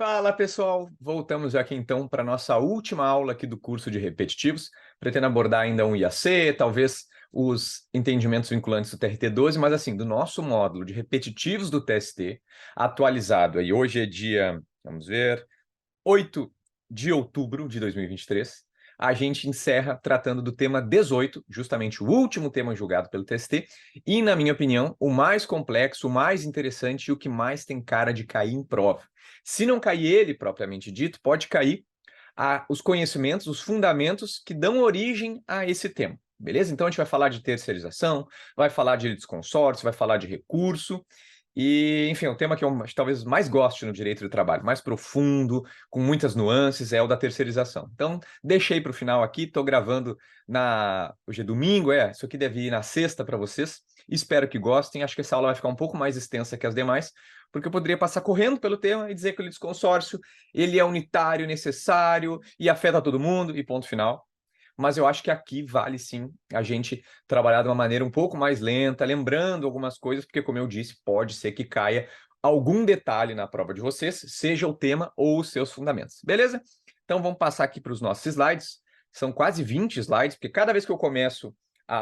Fala pessoal, voltamos aqui então para a nossa última aula aqui do curso de repetitivos. Pretendo abordar ainda um IAC, talvez os entendimentos vinculantes do TRT-12, mas assim, do nosso módulo de repetitivos do TST, atualizado aí. Hoje é dia, vamos ver, 8 de outubro de 2023. A gente encerra tratando do tema 18, justamente o último tema julgado pelo TST, e, na minha opinião, o mais complexo, o mais interessante e o que mais tem cara de cair em prova. Se não cair ele, propriamente dito, pode cair os conhecimentos, os fundamentos que dão origem a esse tema. Beleza? Então a gente vai falar de terceirização, vai falar de litisconsórcio, vai falar de recurso, e, enfim, o tema que eu talvez mais goste no direito do trabalho, mais profundo, com muitas nuances, é o da terceirização. Então, deixei para o final aqui, estou gravando hoje é domingo, isso aqui deve ir na sexta para vocês. Espero que gostem, acho que essa aula vai ficar um pouco mais extensa que as demais, porque eu poderia passar correndo pelo tema e dizer que o litisconsórcio, ele é unitário, necessário, e afeta todo mundo, e ponto final. Mas eu acho que aqui vale sim a gente trabalhar de uma maneira um pouco mais lenta, lembrando algumas coisas, porque, como eu disse, pode ser que caia algum detalhe na prova de vocês, seja o tema ou os seus fundamentos. Beleza? Então vamos passar aqui para os nossos slides. São quase 20 slides, porque cada vez que eu começo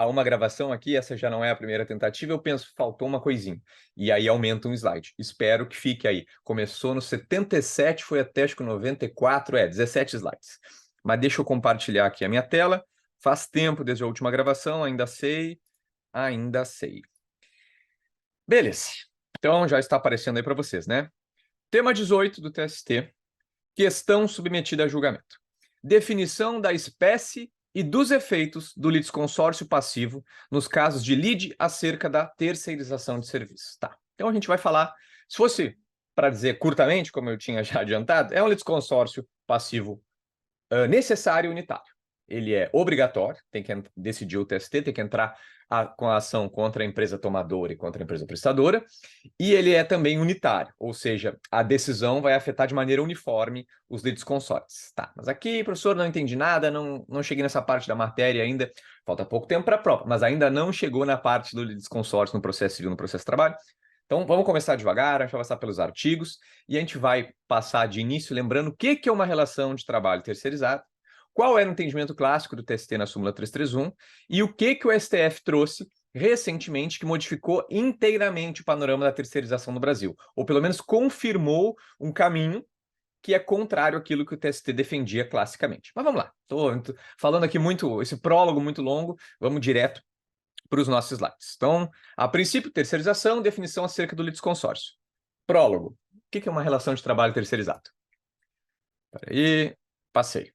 uma gravação aqui, essa já não é a primeira tentativa, eu penso, faltou uma coisinha. E aí aumenta um slide. Espero que fique aí. Começou no 77, foi até acho que 94, 17 slides. Mas deixa eu compartilhar aqui a minha tela. Faz tempo desde a última gravação, ainda sei. Beleza. Então já está aparecendo aí para vocês, né? Tema 18 do TST. Questão submetida a julgamento. Definição da espécie e dos efeitos do litisconsórcio passivo nos casos de lide acerca da terceirização de serviços. Tá. Então a gente vai falar, se fosse para dizer curtamente, como eu tinha já adiantado, é um litisconsórcio passivo necessário e unitário. Ele é obrigatório, tem que decidir o TST, tem que entrar com a ação contra a empresa tomadora e contra a empresa prestadora, e ele é também unitário, ou seja, a decisão vai afetar de maneira uniforme os litisconsortes. Tá, mas aqui, professor, não entendi nada, não cheguei nessa parte da matéria ainda, falta pouco tempo para a prova, mas ainda não chegou na parte do litisconsórcio no processo civil, no processo de trabalho. Então, vamos começar devagar, a gente vai passar pelos artigos, e a gente vai passar de início lembrando o que é uma relação de trabalho terceirizado, qual era o entendimento clássico do TST na súmula 331, e o que o STF trouxe recentemente que modificou inteiramente o panorama da terceirização no Brasil, ou pelo menos confirmou um caminho que é contrário àquilo que o TST defendia classicamente. Mas vamos lá, estou falando aqui muito, esse prólogo muito longo, vamos direto para os nossos slides. Então, a princípio, terceirização, definição acerca do litisconsórcio. Prólogo. O que é uma relação de trabalho terceirizado? Espera aí, passei.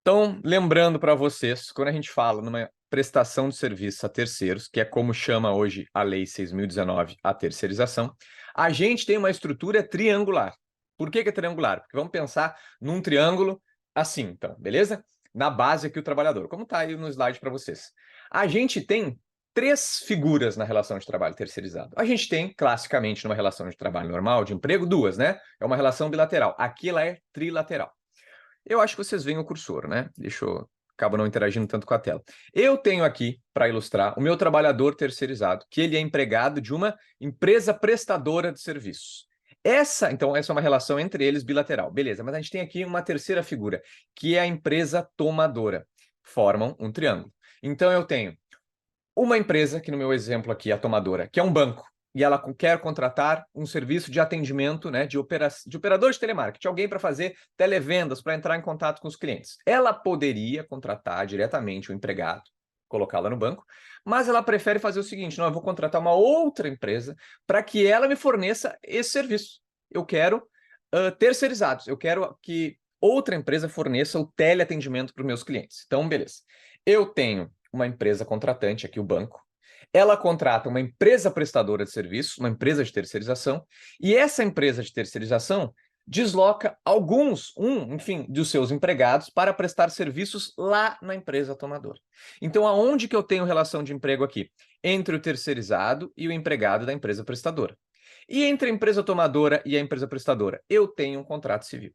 Então, lembrando para vocês, quando a gente fala numa prestação de serviço a terceiros, que é como chama hoje a Lei 6.019 a terceirização, a gente tem uma estrutura triangular. Por que é triangular? Porque vamos pensar num triângulo assim, então, beleza? Na base aqui o trabalhador, como está aí no slide para vocês. A gente tem três figuras na relação de trabalho terceirizado. A gente tem, classicamente, numa relação de trabalho normal, de emprego, duas, né? É uma relação bilateral. Aqui ela é trilateral. Eu acho que vocês veem o cursor, né? Acabo não interagindo tanto com a tela. Eu tenho aqui, para ilustrar, o meu trabalhador terceirizado, que ele é empregado de uma empresa prestadora de serviços. Então, essa é uma relação entre eles bilateral. Beleza, mas a gente tem aqui uma terceira figura, que é a empresa tomadora. Formam um triângulo. Então, eu tenho uma empresa, que no meu exemplo aqui, a tomadora, que é um banco, e ela quer contratar um serviço de atendimento, né, de operador de telemarketing, alguém para fazer televendas, para entrar em contato com os clientes. Ela poderia contratar diretamente o empregado, colocá-la no banco, mas ela prefere fazer o seguinte: não, eu vou contratar uma outra empresa para que ela me forneça esse serviço. Eu quero terceirizados, eu quero que outra empresa forneça o teleatendimento para os meus clientes. Então, beleza. Eu tenho uma empresa contratante, aqui o banco, ela contrata uma empresa prestadora de serviços, uma empresa de terceirização, e essa empresa de terceirização desloca enfim, dos seus empregados para prestar serviços lá na empresa tomadora. Então, aonde que eu tenho relação de emprego aqui? Entre o terceirizado e o empregado da empresa prestadora. E entre a empresa tomadora e a empresa prestadora, eu tenho um contrato civil.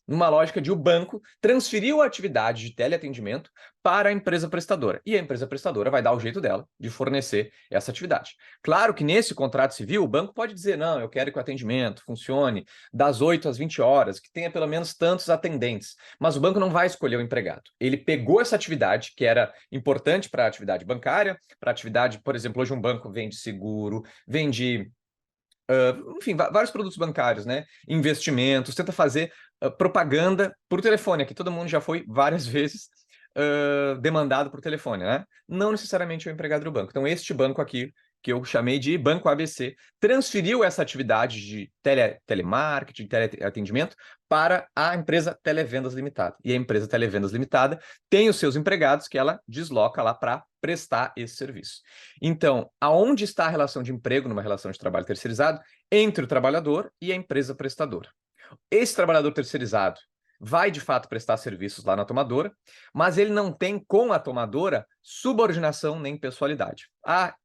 numa lógica de o banco transferiu a atividade de teleatendimento para a empresa prestadora. E a empresa prestadora vai dar o jeito dela de fornecer essa atividade. Claro que nesse contrato civil, o banco pode dizer, não, eu quero que o atendimento funcione das 8 às 20 horas, que tenha pelo menos tantos atendentes. Mas o banco não vai escolher o empregado. Ele pegou essa atividade, que era importante para a atividade bancária, para a atividade, por exemplo, hoje um banco vende seguro, vende... enfim, vários produtos bancários, né? Investimentos, tenta fazer propaganda por telefone. Aqui todo mundo já foi várias vezes demandado por telefone, né? Não necessariamente o empregado do banco. Então, este banco aqui, que eu chamei de Banco ABC, transferiu essa atividade de telemarketing, teleatendimento, para a empresa Televendas Limitada. E a empresa Televendas Limitada tem os seus empregados que ela desloca lá para prestar esse serviço. Então, aonde está a relação de emprego numa relação de trabalho terceirizado? Entre o trabalhador e a empresa prestadora. Esse trabalhador terceirizado vai, de fato, prestar serviços lá na tomadora, mas ele não tem com a tomadora subordinação nem pessoalidade. A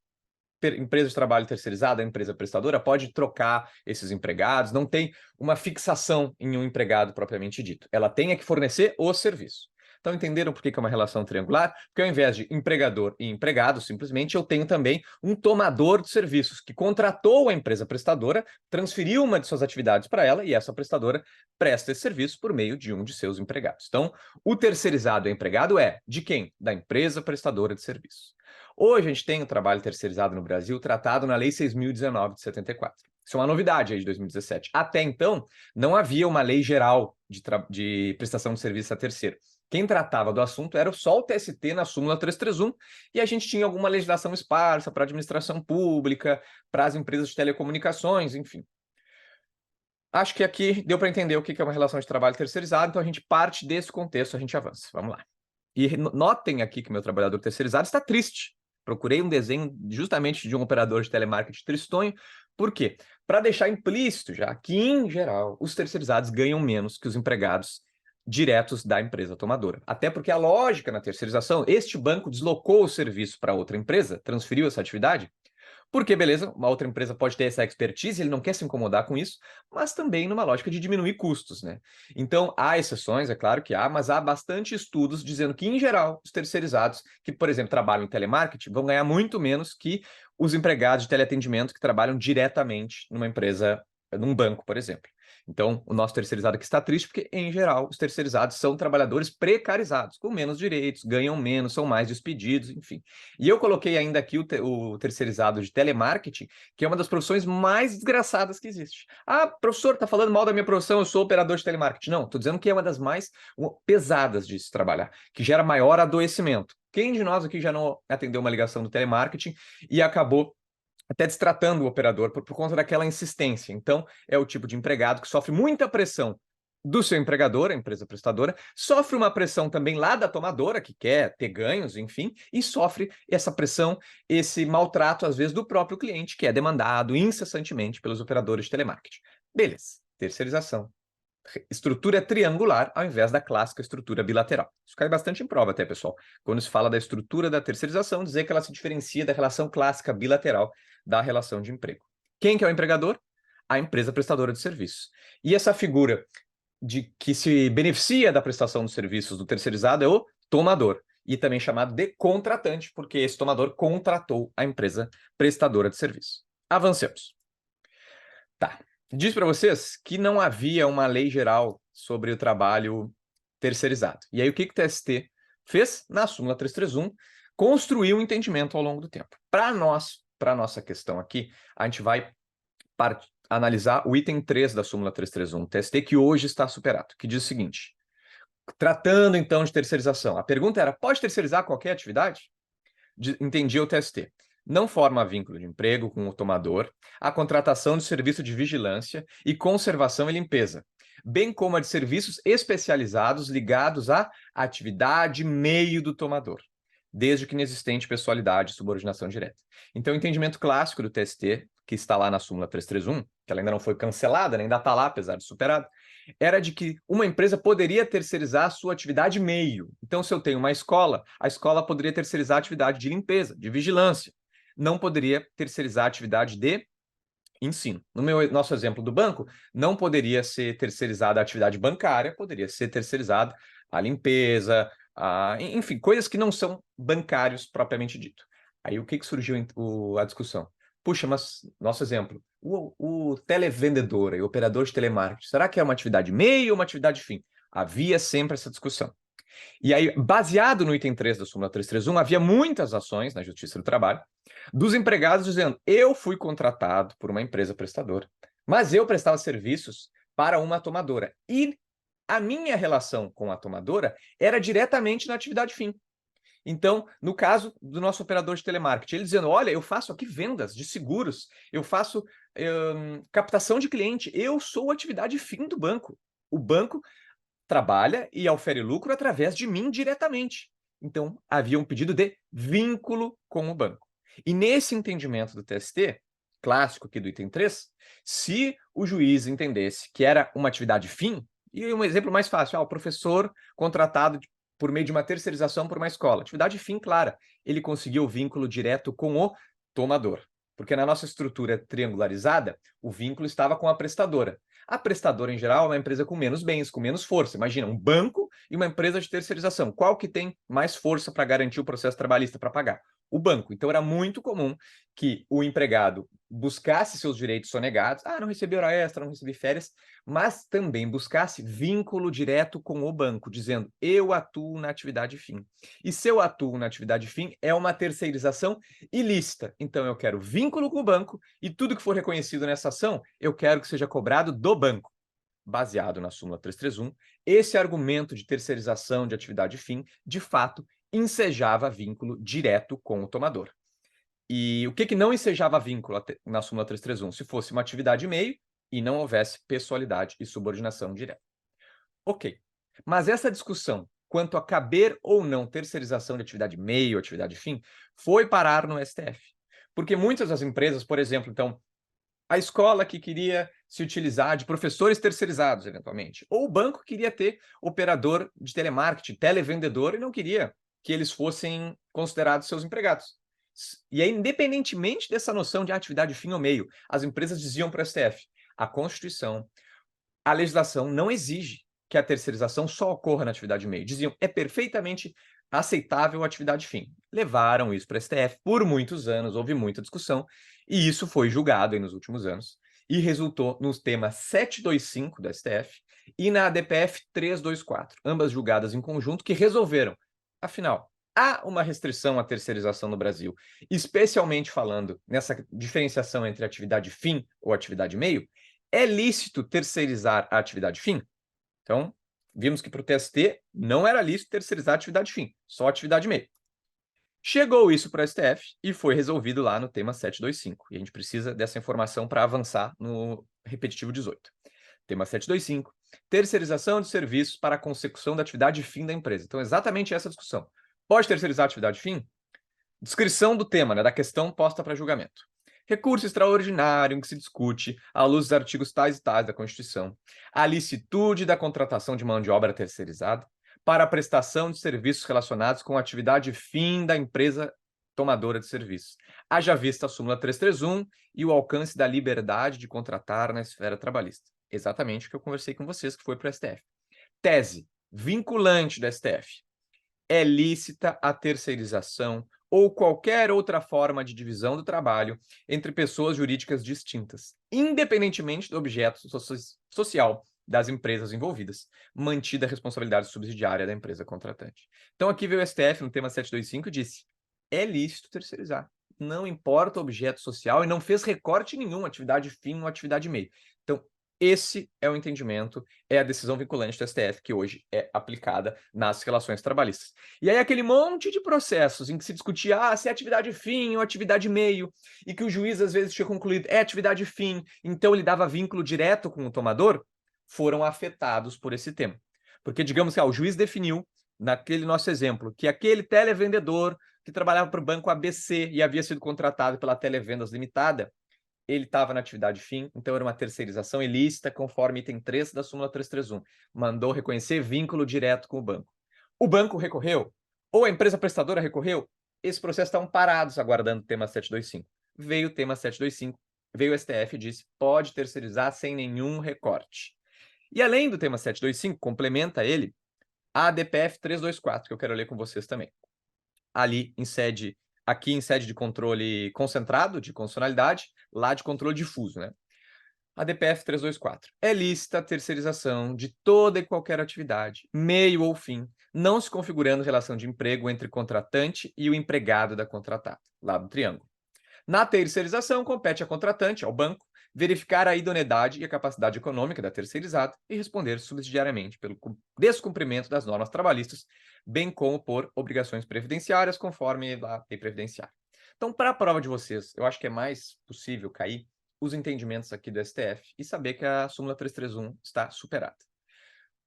empresa de trabalho terceirizada, a empresa prestadora, pode trocar esses empregados, não tem uma fixação em um empregado propriamente dito. Ela tem que fornecer o serviço. Então, entenderam por que é uma relação triangular? Porque ao invés de empregador e empregado, simplesmente, eu tenho também um tomador de serviços que contratou a empresa prestadora, transferiu uma de suas atividades para ela e essa prestadora presta esse serviço por meio de um de seus empregados. Então, o terceirizado e empregado é de quem? Da empresa prestadora de serviços. Hoje a gente tem o trabalho terceirizado no Brasil tratado na Lei 6.019 de 74. Isso é uma novidade aí de 2017. Até então, não havia uma lei geral de prestação de serviço a terceiro. Quem tratava do assunto era só o TST na súmula 331, e a gente tinha alguma legislação esparsa para a administração pública, para as empresas de telecomunicações, enfim. Acho que aqui deu para entender o que é uma relação de trabalho terceirizado, então a gente parte desse contexto, a gente avança. Vamos lá. E notem aqui que meu trabalhador terceirizado está triste. Procurei um desenho justamente de um operador de telemarketing tristonho. Por quê? Para deixar implícito já que, em geral, os terceirizados ganham menos que os empregados diretos da empresa tomadora. Até porque a lógica na terceirização, este banco deslocou o serviço para outra empresa, transferiu essa atividade, porque, beleza, uma outra empresa pode ter essa expertise, ele não quer se incomodar com isso, mas também numa lógica de diminuir custos, né? Então, há exceções, é claro que há, mas há bastante estudos dizendo que, em geral, os terceirizados que, por exemplo, trabalham em telemarketing vão ganhar muito menos que os empregados de teleatendimento que trabalham diretamente numa empresa, num banco, por exemplo. Então, o nosso terceirizado aqui está triste porque, em geral, os terceirizados são trabalhadores precarizados, com menos direitos, ganham menos, são mais despedidos, enfim. E eu coloquei ainda aqui o terceirizado de telemarketing, que é uma das profissões mais desgraçadas que existe. Ah, professor, está falando mal da minha profissão, eu sou operador de telemarketing. Não, estou dizendo que é uma das mais pesadas de se trabalhar, que gera maior adoecimento. Quem de nós aqui já não atendeu uma ligação do telemarketing e acabou até destratando o operador por conta daquela insistência? Então, é o tipo de empregado que sofre muita pressão do seu empregador, a empresa prestadora, sofre uma pressão também lá da tomadora, que quer ter ganhos, enfim, e sofre essa pressão, esse maltrato, às vezes, do próprio cliente, que é demandado incessantemente pelos operadores de telemarketing. Beleza, terceirização. Estrutura triangular ao invés da clássica estrutura bilateral. Isso cai bastante em prova até, pessoal. Quando se fala da estrutura da terceirização, dizer que ela se diferencia da relação clássica bilateral da relação de emprego. Quem que é o empregador? A empresa prestadora de serviços. E essa figura de que se beneficia da prestação dos serviços do terceirizado é o tomador, e também chamado de contratante, porque esse tomador contratou a empresa prestadora de serviço. Avancemos. Tá. Diz para vocês que não havia uma lei geral sobre o trabalho terceirizado. E aí o que o TST fez? Na súmula 331, construiu um entendimento ao longo do tempo. Para a nossa questão aqui, a gente vai analisar o item 3 da súmula 331, TST, que hoje está superado, que diz o seguinte: tratando então de terceirização, a pergunta era, pode terceirizar qualquer atividade? Entendi o TST. Não forma vínculo de emprego com o tomador a contratação de serviço de vigilância e conservação e limpeza, bem como a de serviços especializados ligados à atividade meio do tomador, desde que inexistente pessoalidade e subordinação direta. Então, o entendimento clássico do TST, que está lá na súmula 331, que ela ainda não foi cancelada, ainda está lá, apesar de superada, era de que uma empresa poderia terceirizar a sua atividade meio. Então, se eu tenho uma escola, a escola poderia terceirizar a atividade de limpeza, de vigilância. Não poderia terceirizar a atividade de ensino. No nosso exemplo do banco, não poderia ser terceirizada a atividade bancária, poderia ser terceirizada a limpeza, enfim, coisas que não são bancários propriamente dito. Aí o que surgiu a discussão? Puxa, mas nosso exemplo, o televendedor e o operador de telemarketing, será que é uma atividade meio ou uma atividade fim? Havia sempre essa discussão. E aí, baseado no item 3 da súmula 331, havia muitas ações na Justiça do Trabalho dos empregados dizendo: eu fui contratado por uma empresa prestadora, mas eu prestava serviços para uma tomadora. E a minha relação com a tomadora era diretamente na atividade fim. Então, no caso do nosso operador de telemarketing, ele dizendo: olha, eu faço aqui vendas de seguros, eu faço captação de cliente, eu sou atividade fim do banco. O banco trabalha e aufere lucro através de mim diretamente. Então, havia um pedido de vínculo com o banco. E nesse entendimento do TST, clássico aqui do item 3, se o juiz entendesse que era uma atividade fim, e um exemplo mais fácil, o professor contratado por meio de uma terceirização por uma escola, atividade fim clara, ele conseguiu o vínculo direto com o tomador. Porque na nossa estrutura triangularizada, o vínculo estava com a prestadora. A prestadora, em geral, é uma empresa com menos bens, com menos força. Imagina, um banco e uma empresa de terceirização. Qual que tem mais força para garantir o processo trabalhista para pagar? O banco. Então, era muito comum que o empregado buscasse seus direitos sonegados. Não recebi hora extra, não recebi férias, mas também buscasse vínculo direto com o banco, dizendo: eu atuo na atividade fim. E se eu atuo na atividade fim, é uma terceirização ilícita. Então, eu quero vínculo com o banco e tudo que for reconhecido nessa ação, eu quero que seja cobrado do banco. Baseado na súmula 331, esse argumento de terceirização de atividade fim, de fato, ensejava vínculo direto com o tomador. E o que não ensejava vínculo na súmula 331? Se fosse uma atividade meio e não houvesse pessoalidade e subordinação direta. Ok. Mas essa discussão quanto a caber ou não terceirização de atividade meio, atividade fim, foi parar no STF. Porque muitas das empresas, por exemplo, então, a escola que queria se utilizar de professores terceirizados, eventualmente, ou o banco queria ter operador de telemarketing, televendedor, e não queria que eles fossem considerados seus empregados. E aí, independentemente dessa noção de atividade fim ou meio, as empresas diziam para o STF: a Constituição, a legislação não exige que a terceirização só ocorra na atividade meio. Diziam: é perfeitamente aceitável a atividade fim. Levaram isso para o STF por muitos anos, houve muita discussão, e isso foi julgado aí nos últimos anos, e resultou no tema 725 da STF e na ADPF 324, ambas julgadas em conjunto, que resolveram, afinal, há uma restrição à terceirização no Brasil, especialmente falando nessa diferenciação entre atividade fim ou atividade meio. É lícito terceirizar a atividade fim? Então, vimos que para o TST não era lícito terceirizar a atividade fim, só a atividade meio. Chegou isso para o STF e foi resolvido lá no tema 725. E a gente precisa dessa informação para avançar no repetitivo 18. Tema 725, terceirização de serviços para a consecução da atividade fim da empresa. Então, exatamente essa discussão. Pode terceirizar a atividade fim? Descrição do tema, da questão posta para julgamento. Recurso extraordinário em que se discute, à luz dos artigos tais e tais da Constituição, a licitude da contratação de mão de obra terceirizada para a prestação de serviços relacionados com a atividade fim da empresa tomadora de serviços. Haja vista a súmula 331 e o alcance da liberdade de contratar na esfera trabalhista. Exatamente o que eu conversei com vocês, que foi para o STF. Tese vinculante do STF. É lícita a terceirização ou qualquer outra forma de divisão do trabalho entre pessoas jurídicas distintas, independentemente do objeto social das empresas envolvidas, mantida a responsabilidade subsidiária da empresa contratante. Então, aqui veio o STF no tema 725 e disse: é lícito terceirizar, não importa o objeto social, e não fez recorte nenhum, atividade fim ou atividade meio. Então, esse é o entendimento, é a decisão vinculante do STF que hoje é aplicada nas relações trabalhistas. E aí aquele monte de processos em que se discutia se é atividade fim ou atividade meio, e que o juiz às vezes tinha concluído é atividade fim, então ele dava vínculo direto com o tomador, foram afetados por esse tema. Porque digamos que o juiz definiu, naquele nosso exemplo, que aquele televendedor que trabalhava para o banco ABC e havia sido contratado pela Televendas Limitada, ele estava na atividade fim, então era uma terceirização ilícita, conforme item 3 da súmula 331. Mandou reconhecer vínculo direto com o banco. O banco recorreu? Ou a empresa prestadora recorreu? Esses processos estavam parados aguardando o tema 725. Veio o tema 725, veio o STF e disse, pode terceirizar sem nenhum recorte. E além do tema 725, complementa ele a ADPF 324, que eu quero ler com vocês também. Ali aqui em sede de controle concentrado, de constitucionalidade, lá de controle difuso, né? A DPF 324. É lícita a terceirização de toda e qualquer atividade, meio ou fim, não se configurando relação de emprego entre contratante e o empregado da contratada, lá do triângulo. Na terceirização, compete à contratante, ao banco, verificar a idoneidade e a capacidade econômica da terceirizada e responder subsidiariamente pelo descumprimento das normas trabalhistas, bem como por obrigações previdenciárias, conforme a lei previdenciária. Então, para a prova de vocês, eu acho que é mais possível cair os entendimentos aqui do STF e saber que a súmula 331 está superada.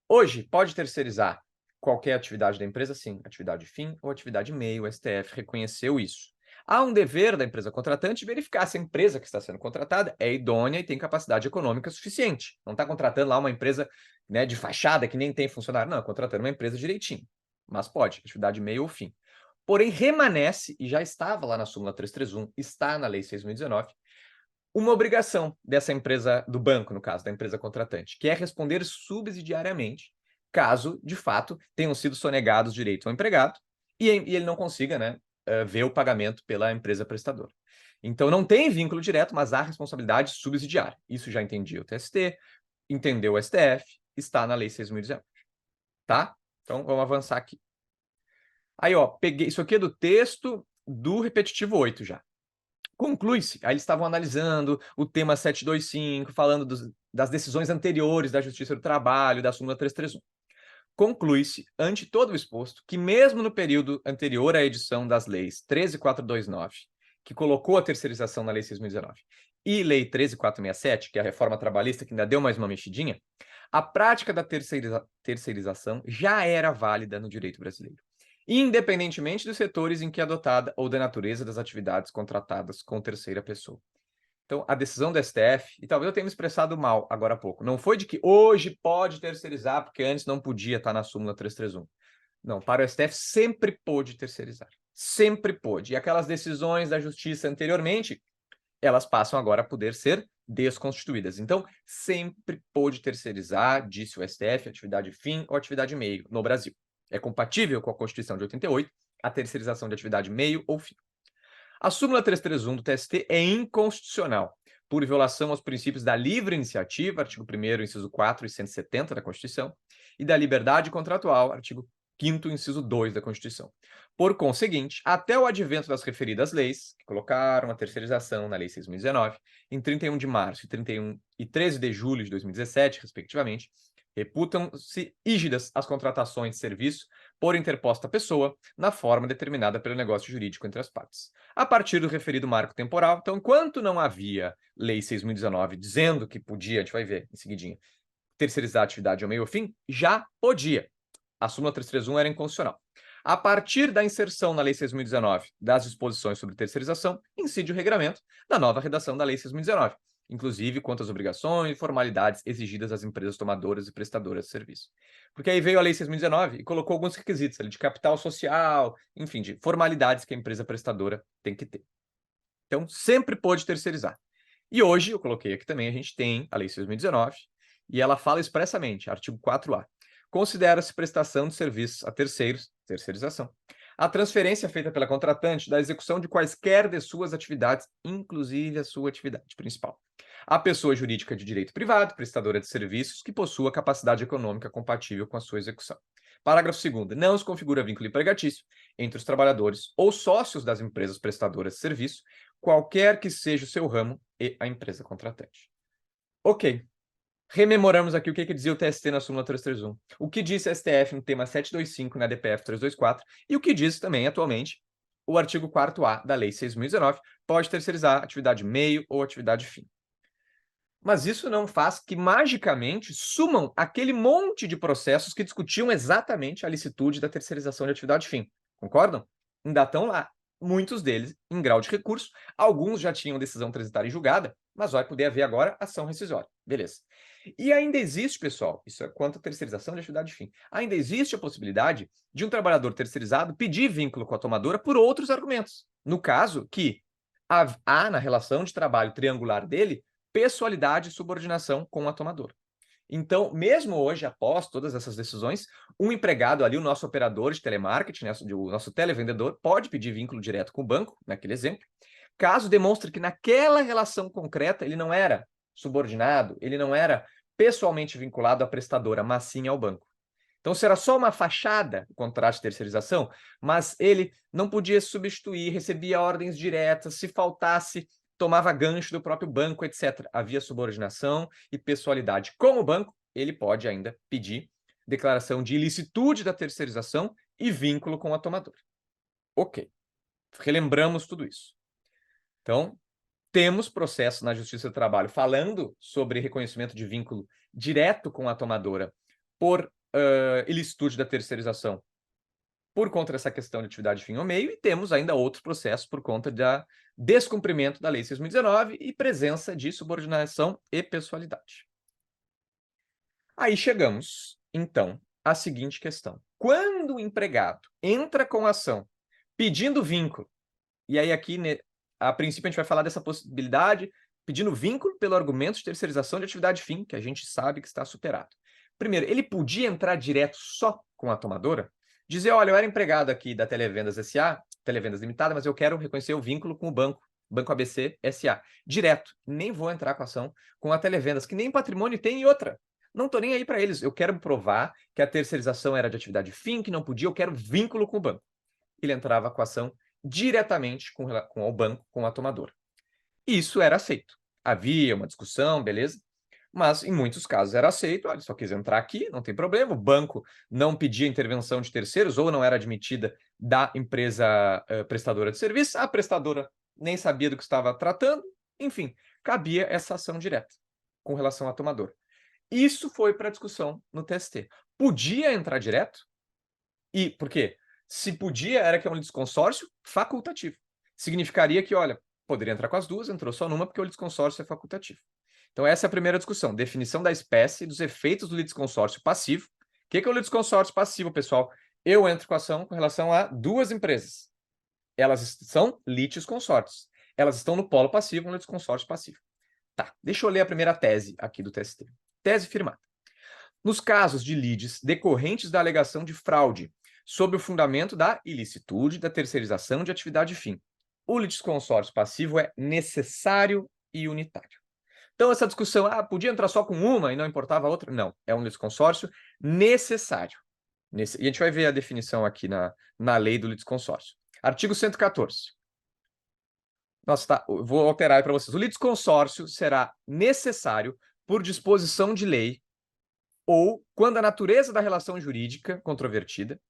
Hoje, pode terceirizar qualquer atividade da empresa? Sim, atividade fim ou atividade meio, o STF reconheceu isso. Há um dever da empresa contratante verificar se a empresa que está sendo contratada é idônea e tem capacidade econômica suficiente. Não está contratando lá uma empresa, né, de fachada que nem tem funcionário. Não, contratando uma empresa direitinho. Mas pode, atividade meio ou fim. Porém, remanesce, e já estava lá na súmula 331, está na lei 6.019, uma obrigação dessa empresa, do banco, no caso, da empresa contratante, que é responder subsidiariamente, caso, de fato, tenham sido sonegados direitos ao empregado e ele não consiga, né, ver o pagamento pela empresa prestadora. Então, não tem vínculo direto, mas há responsabilidade subsidiária. Isso já entendia o TST, entendeu o STF, está na Lei 6.019. Tá? Então, vamos avançar aqui. Aí, ó, peguei... Isso aqui é do texto do repetitivo 8 já. Conclui-se, aí eles estavam analisando o tema 725, falando das decisões anteriores da Justiça do Trabalho, da súmula 331. Conclui-se, ante todo o exposto, que mesmo no período anterior à edição das leis 13.429, que colocou a terceirização na Lei 6.019, e Lei 13.467, que é a reforma trabalhista, que ainda deu mais uma mexidinha, a prática da terceirização já era válida no direito brasileiro, independentemente dos setores em que é adotada ou da natureza das atividades contratadas com terceira pessoa. Então, a decisão do STF, e talvez eu tenha me expressado mal agora há pouco, não foi de que hoje pode terceirizar, porque antes não podia estar na súmula 331. Não, para o STF sempre pôde terceirizar. Sempre pôde. E aquelas decisões da justiça anteriormente, elas passam agora a poder ser desconstituídas. Então, sempre pôde terceirizar, disse o STF, atividade fim ou atividade meio no Brasil. É compatível com a Constituição de 88 a terceirização de atividade meio ou fim. A súmula 331 do TST é inconstitucional, por violação aos princípios da livre iniciativa, artigo 1º, inciso 4 e 170 da Constituição, e da liberdade contratual, artigo 5º, inciso 2 da Constituição. Por conseguinte, até o advento das referidas leis, que colocaram a terceirização na Lei 6.019, em 31 de março e 13 de julho de 2017, respectivamente, reputam-se rígidas as contratações de serviço por interposta pessoa, na forma determinada pelo negócio jurídico entre as partes. A partir do referido marco temporal, então, enquanto não havia Lei 6.019 dizendo que podia, a gente vai ver em seguidinho, terceirizar a atividade ao meio ou fim, já podia. A súmula 331 era inconstitucional. A partir da inserção na Lei 6.019 das disposições sobre terceirização, incide o regramento da nova redação da Lei 6.019, inclusive quanto às obrigações e formalidades exigidas às empresas tomadoras e prestadoras de serviço. Porque aí veio a Lei 6.019 e colocou alguns requisitos ali de capital social, enfim, de formalidades que a empresa prestadora tem que ter. Então, sempre pôde terceirizar. E hoje, eu coloquei aqui também, a gente tem a Lei 6.019, e ela fala expressamente, artigo 4A, considera-se prestação de serviços a terceiros, terceirização, a transferência feita pela contratante da execução de quaisquer de suas atividades, inclusive a sua atividade principal. A pessoa jurídica de direito privado, prestadora de serviços, que possua capacidade econômica compatível com a sua execução. Parágrafo 2º. Não se configura vínculo empregatício entre os trabalhadores ou sócios das empresas prestadoras de serviço, qualquer que seja o seu ramo e a empresa contratante. Ok. Rememoramos aqui o que dizia o TST na súmula 331, o que disse a STF no tema 725 na DPF 324 e o que diz também atualmente o artigo 4º da Lei 6.019, pode terceirizar atividade meio ou atividade fim. Mas isso não faz que magicamente sumam aquele monte de processos que discutiam exatamente a licitude da terceirização de atividade fim. Concordam? Ainda estão lá, muitos deles em grau de recurso, alguns já tinham decisão transitária e julgada, mas vai poder haver agora ação rescisória. Beleza. E ainda existe, pessoal, isso é quanto à terceirização de atividade fim, ainda existe a possibilidade de um trabalhador terceirizado pedir vínculo com a tomadora por outros argumentos. No caso que há na relação de trabalho triangular dele pessoalidade e subordinação com a tomadora. Então, mesmo hoje, após todas essas decisões, um empregado ali, o nosso operador de telemarketing, né, o nosso televendedor, pode pedir vínculo direto com o banco, naquele exemplo, caso demonstre que naquela relação concreta ele não era subordinado, ele não era pessoalmente vinculado à prestadora, mas sim ao banco. Então, será só uma fachada o contrato de terceirização, mas ele não podia substituir, recebia ordens diretas, se faltasse, tomava gancho do próprio banco, etc. Havia subordinação e pessoalidade. Com o banco, ele pode ainda pedir declaração de ilicitude da terceirização e vínculo com a tomadora. Ok. Relembramos tudo isso. Então, temos processo na Justiça do Trabalho falando sobre reconhecimento de vínculo direto com a tomadora por ilicitude da terceirização por conta dessa questão de atividade fim ao meio, e temos ainda outros processos por conta do descumprimento da Lei 6.019 e presença de subordinação e pessoalidade. Aí chegamos, então, à seguinte questão. Quando o empregado entra com ação pedindo vínculo, e aí aqui, a princípio, a gente vai falar dessa possibilidade, pedindo vínculo pelo argumento de terceirização de atividade fim, que a gente sabe que está superado. Primeiro, ele podia entrar direto só com a tomadora? Dizer, olha, eu era empregado aqui da Televendas S.A., Televendas Limitada, mas eu quero reconhecer o vínculo com o banco, Banco ABC S.A. Direto, nem vou entrar com a ação com a Televendas, que nem patrimônio tem, e outra. Não estou nem aí para eles, eu quero provar que a terceirização era de atividade fim, que não podia, eu quero vínculo com o banco. Ele entrava com a ação diretamente com o banco, com a tomadora. Isso era aceito. Havia uma discussão, beleza? Mas, em muitos casos, era aceito. Olha, só quis entrar aqui, não tem problema. O banco não pedia intervenção de terceiros ou não era admitida da empresa prestadora de serviço. A prestadora nem sabia do que estava tratando. Enfim, cabia essa ação direta com relação à tomadora. Isso foi para discussão no TST. Podia entrar direto? E por quê? Se podia, era que é um litisconsórcio facultativo. Significaria que, olha, poderia entrar com as duas, entrou só numa porque o litisconsórcio é facultativo. Então, essa é a primeira discussão. Definição da espécie e dos efeitos do litisconsórcio passivo. O que é o litisconsórcio passivo, pessoal? Eu entro com a ação com relação a duas empresas. Elas são litisconsórcios. Elas estão no polo passivo, um litisconsórcio passivo. Tá, deixa eu ler a primeira tese aqui do TST. Tese firmada. Nos casos de lides decorrentes da alegação de fraude, sob o fundamento da ilicitude da terceirização de atividade fim, o litisconsórcio passivo é necessário e unitário. Então, essa discussão, podia entrar só com uma e não importava a outra? Não, é um litisconsórcio necessário. E a gente vai ver a definição aqui na lei do litisconsórcio. Artigo 114. Nossa, tá, eu vou alterar aí para vocês. O litisconsórcio será necessário por disposição de lei ou quando a natureza da relação jurídica controvertida,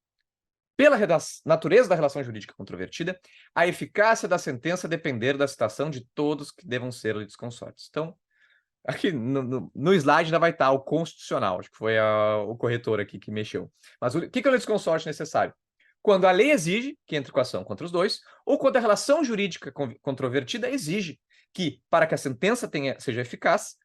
pela natureza da relação jurídica controvertida, a eficácia da sentença depender da citação de todos que devam ser litisconsórcios. Então, aqui no slide ainda vai estar o constitucional, acho que foi o corretor aqui que mexeu. Mas o que é o litisconsórcio necessário? Quando a lei exige que entre com a ação contra os dois, ou quando a relação jurídica controvertida exige que, para que a sentença seja eficaz,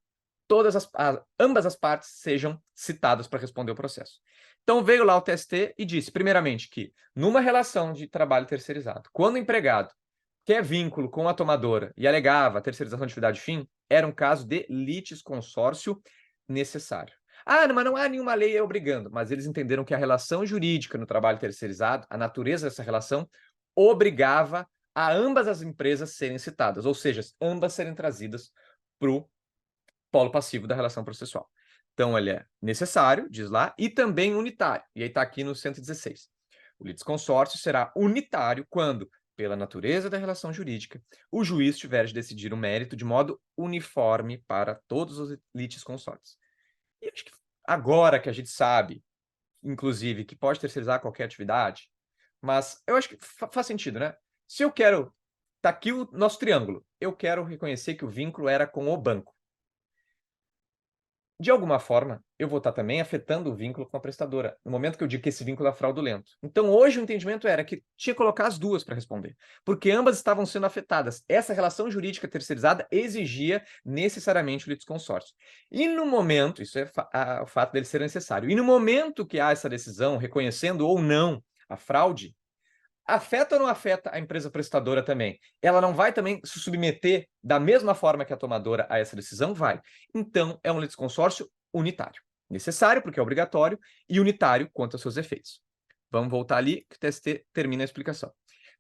ambas as partes sejam citadas para responder o processo. Então, veio lá o TST e disse, primeiramente, que numa relação de trabalho terceirizado, quando o empregado quer vínculo com a tomadora e alegava a terceirização de atividade fim, era um caso de litisconsórcio necessário. Mas não há nenhuma lei obrigando. Mas eles entenderam que a relação jurídica no trabalho terceirizado, a natureza dessa relação, obrigava a ambas as empresas serem citadas, ou seja, ambas serem trazidas para o polo passivo da relação processual. Então, ele é necessário, diz lá, e também unitário. E aí está aqui no 116. O litisconsórcio será unitário quando, pela natureza da relação jurídica, o juiz tiver de decidir o mérito de modo uniforme para todos os litisconsórcios. E acho que agora que a gente sabe, inclusive, que pode terceirizar qualquer atividade, mas eu acho que faz sentido, né? Se eu quero... Está aqui o nosso triângulo. Eu quero reconhecer que o vínculo era com o banco. De alguma forma, eu vou estar também afetando o vínculo com a prestadora, no momento que eu digo que esse vínculo é fraudulento. Então, hoje, o entendimento era que tinha que colocar as duas para responder, porque ambas estavam sendo afetadas. Essa relação jurídica terceirizada exigia necessariamente o litisconsórcio. E no momento, isso é o fato dele ser necessário, e no momento que há essa decisão, reconhecendo ou não a fraude, Afeta ou não afeta a empresa prestadora também? Ela não vai também se submeter da mesma forma que a tomadora a essa decisão? Vai. Então, é um litisconsórcio unitário. Necessário, porque é obrigatório, e unitário quanto aos seus efeitos. Vamos voltar ali, que o TST termina a explicação.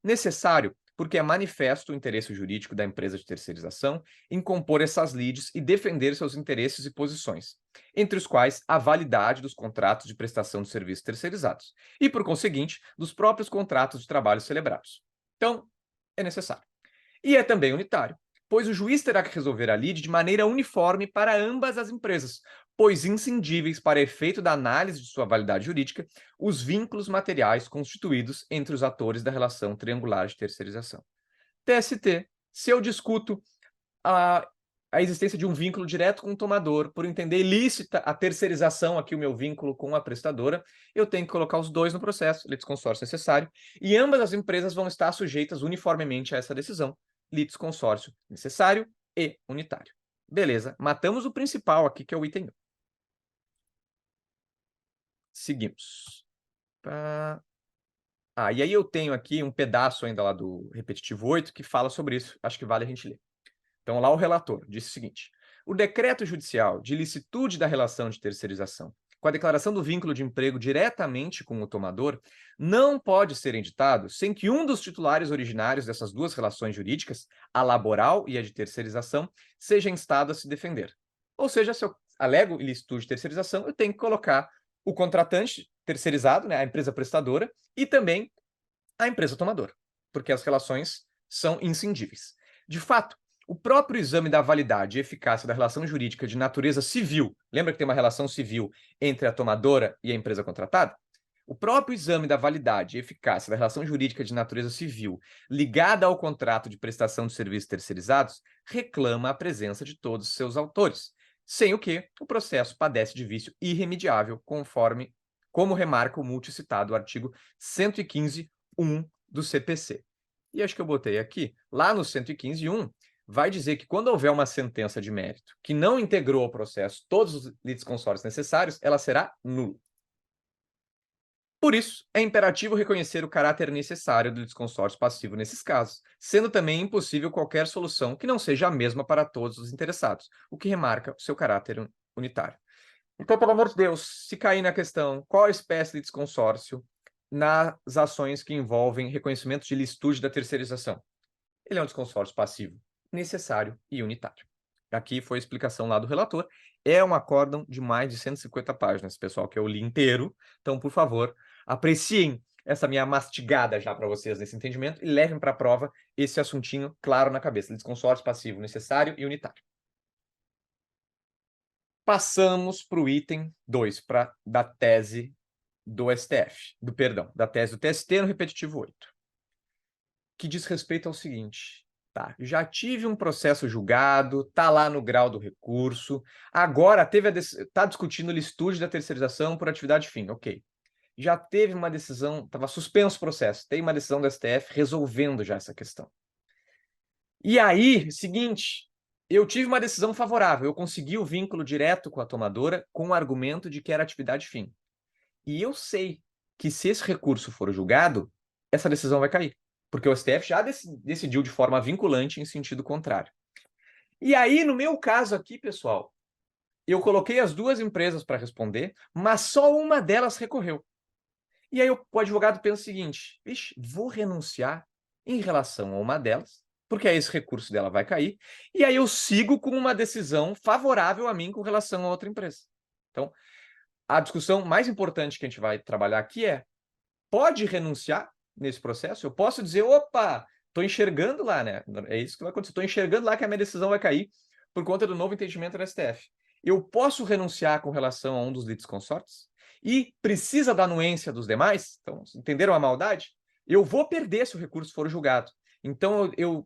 Necessário, porque é manifesto o interesse jurídico da empresa de terceirização em compor essas lides e defender seus interesses e posições, entre os quais a validade dos contratos de prestação de serviços terceirizados e, por conseguinte, dos próprios contratos de trabalho celebrados. Então, é necessário. E é também unitário, pois o juiz terá que resolver a lide de maneira uniforme para ambas as empresas, pois inscindíveis para efeito da análise de sua validade jurídica os vínculos materiais constituídos entre os atores da relação triangular de terceirização. TST, se eu discuto a existência de um vínculo direto com o tomador, por entender ilícita a terceirização aqui, o meu vínculo com a prestadora, eu tenho que colocar os dois no processo, litisconsórcio necessário, e ambas as empresas vão estar sujeitas uniformemente a essa decisão, litisconsórcio necessário e unitário. Beleza, matamos o principal aqui, que é o item 1. Seguimos. E aí eu tenho aqui um pedaço ainda lá do repetitivo 8 que fala sobre isso. Acho que vale a gente ler. Então, lá o relator disse o seguinte: o decreto judicial de licitude da relação de terceirização, com a declaração do vínculo de emprego diretamente com o tomador, não pode ser editado sem que um dos titulares originários dessas duas relações jurídicas, a laboral e a de terceirização, seja instado a se defender. Ou seja, se eu alego ilicitude de terceirização, eu tenho que colocar o contratante terceirizado, né, a empresa prestadora, e também a empresa tomadora, porque as relações são inscindíveis. De fato, o próprio exame da validade e eficácia da relação jurídica de natureza civil, lembra que tem uma relação civil entre a tomadora e a empresa contratada? O próprio exame da validade e eficácia da relação jurídica de natureza civil ligada ao contrato de prestação de serviços terceirizados reclama a presença de todos os seus autores, sem o que o processo padece de vício irremediável, como remarca o multicitado artigo 115.1 do CPC. E acho que eu botei aqui, lá no 115.1, vai dizer que quando houver uma sentença de mérito que não integrou ao processo todos os litisconsórcios necessários, ela será nula. Por isso, é imperativo reconhecer o caráter necessário do litisconsórcio passivo nesses casos, sendo também impossível qualquer solução que não seja a mesma para todos os interessados, o que remarca o seu caráter unitário. Então, pelo amor de Deus, se cair na questão qual a espécie de litisconsórcio nas ações que envolvem reconhecimento de licitude da terceirização, ele é um litisconsórcio passivo, necessário e unitário. Aqui foi a explicação lá do relator. É um acórdão de mais de 150 páginas, pessoal, que eu li inteiro. Então, por favor, apreciem essa minha mastigada já para vocês nesse entendimento e levem para a prova esse assuntinho claro na cabeça. Litisconsórcio passivo necessário e unitário. Passamos para o item 2, da tese do STF, da tese do TST no repetitivo 8, que diz respeito ao seguinte: tá, já tive um processo julgado, tá lá no grau do recurso, agora tá discutindo licitude da terceirização por atividade fim, ok. Já teve uma decisão, estava suspenso o processo, tem uma decisão do STF resolvendo já essa questão. E aí, seguinte, eu tive uma decisão favorável, eu consegui o vínculo direto com a tomadora com o argumento de que era atividade fim. E eu sei que se esse recurso for julgado, essa decisão vai cair, porque o STF já decidiu de forma vinculante em sentido contrário. E aí, no meu caso aqui, pessoal, eu coloquei as duas empresas para responder, mas só uma delas recorreu. E aí o advogado pensa o seguinte: vixe, vou renunciar em relação a uma delas, porque aí esse recurso dela vai cair, e aí eu sigo com uma decisão favorável a mim com relação a outra empresa. Então, a discussão mais importante que a gente vai trabalhar aqui é: pode renunciar nesse processo? Eu posso dizer, opa, estou enxergando lá, né? É isso que vai acontecer. Estou enxergando lá que a minha decisão vai cair por conta do novo entendimento do STF. Eu posso renunciar com relação a um dos litisconsortes? E precisa da anuência dos demais? Então, entenderam a maldade? Eu vou perder se o recurso for julgado. Então, eu